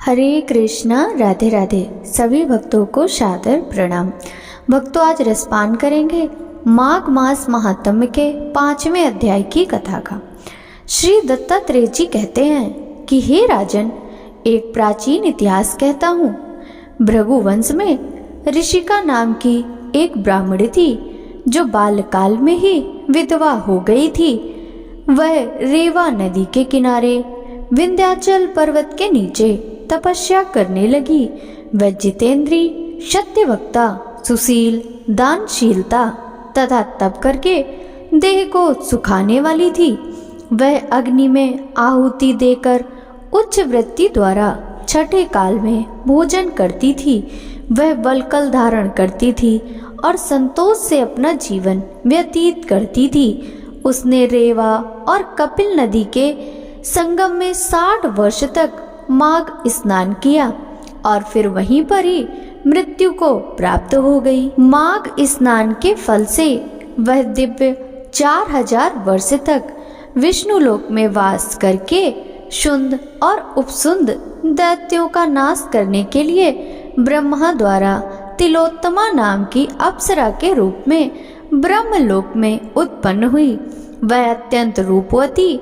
हरे कृष्णा, राधे राधे। सभी भक्तों को सादर प्रणाम। भक्तों, आज रसपान करेंगे माघ मास महात्म्य के 5वें अध्याय की कथा का। श्री दत्तात्रेय जी कहते हैं कि हे राजन, एक प्राचीन इतिहास कहता हूँ। भृगुवंश में ऋषिका नाम की एक ब्राह्मणी थी जो बाल्यकाल में ही विधवा हो गई थी। वह रेवा नदी के किनारे विंध्याचल पर्वत के नीचे तपस्या करने लगी। वह जितेंद्री, सत्यवक्ता, सुशील, दानशीलता तथा तप करके देह को सुखाने वाली थी। वह अग्नि में आहुति देकर उच्च वृत्ति द्वारा छठे काल में भोजन करती थी। वह वल्कल धारण करती थी और संतोष से अपना जीवन व्यतीत करती थी। उसने रेवा और कपिल नदी के संगम में 60 वर्ष तक माघ स्नान किया और फिर वहीं पर ही मृत्यु को प्राप्त हो गई। माघ स्नान के फल से वह दिव्य 4000 वर्ष तक विष्णु लोक में वास करके शुंद और उपसुंद दैत्यों का नाश करने के लिए ब्रह्मा द्वारा तिलोत्तमा नाम की अप्सरा के रूप में ब्रह्मलोक में उत्पन्न हुई। वह अत्यंत रूपवती,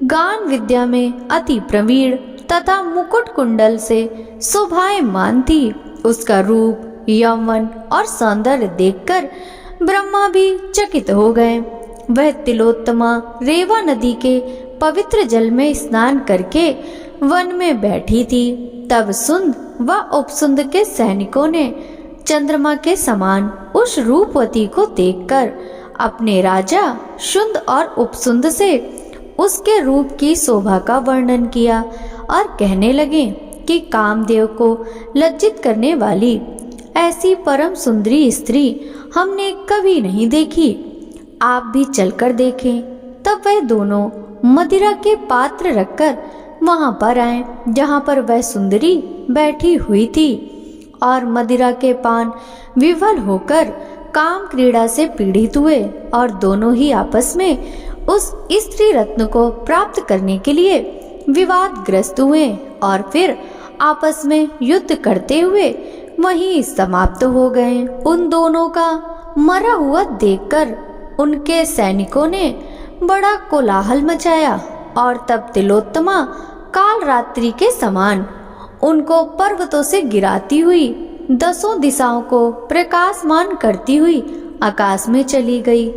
गान विद्या में अति प्रवीण तथा मुकुट कुंडल से शोभायमान थी। उसका रूप, यौवन और सौंदर्य देखकर ब्रह्मा भी चकित हो गए। वह तिलोत्तमा रेवा नदी के पवित्र जल में स्नान करके वन में बैठी थी। तब सुंद व उपसुंद के सैनिकों ने चंद्रमा के समान उस रूपवती को देखकर अपने राजा शुंद और उपसुंद से उसके रूप की शोभा का वर्णन किया और कहने लगे कि कामदेव को लज्जित करने वाली ऐसी परम सुंदरी स्त्री हमने कभी नहीं देखी। आप भी चलकर देखें। तब वह दोनों मदिरा के पात्र रखकर वहां पर आए जहां पर वह सुंदरी बैठी हुई थी और मदिरा के पान विवल होकर काम क्रीड़ा से पीड़ित हुए और दोनों ही आपस में उस स्त्री रत्न को प्राप्त करने के लिए विवादग्रस्त हुए और फिर आपस में युद्ध करते हुए वहीं समाप्त हो गए। उन दोनों का मरा हुआ देखकर उनके सैनिकों ने बड़ा कोलाहल मचाया और तब तिलोत्तमा काल रात्रि के समान उनको पर्वतों से गिराती हुई 10 दिशाओं को प्रकाशमान करती हुई आकाश में चली गई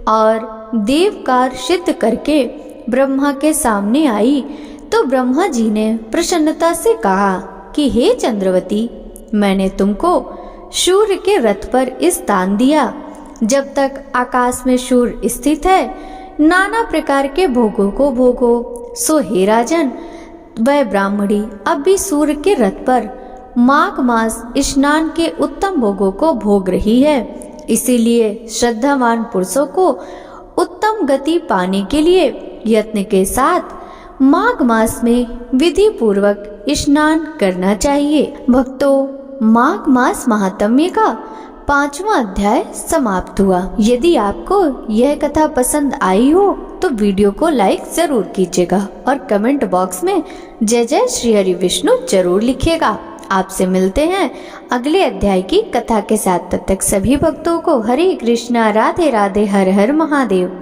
और देवकार सिद्ध करके ब्रह्मा के सामने आई। तो ब्रह्मा जी ने प्रसन्नता से कहा कि हे चंद्रवती, मैंने तुमको सूर्य के रथ पर स्थान दिया। जब तक आकाश में सूर्य स्थित है, नाना प्रकार के भोगों को भोगो। सो हे राजन, वह ब्राह्मणी अब भी सूर्य के रथ पर माघ मास स्नान के उत्तम भोगों को भोग रही है। इसीलिए श्रद्धावान पुरुषों को उत्तम गति पाने के लिए यत्न के साथ माघ मास में विधि पूर्वक स्नान करना चाहिए। भक्तों, माघ मास महात्म्य का 5वां अध्याय समाप्त हुआ। यदि आपको यह कथा पसंद आई हो तो वीडियो को लाइक जरूर कीजिएगा और कमेंट बॉक्स में जय जय श्री हरि विष्णु जरूर लिखिएगा। आपसे मिलते हैं अगले अध्याय की कथा के साथ। तब तक सभी भक्तों को हरे कृष्णा, राधे राधे, हर हर महादेव।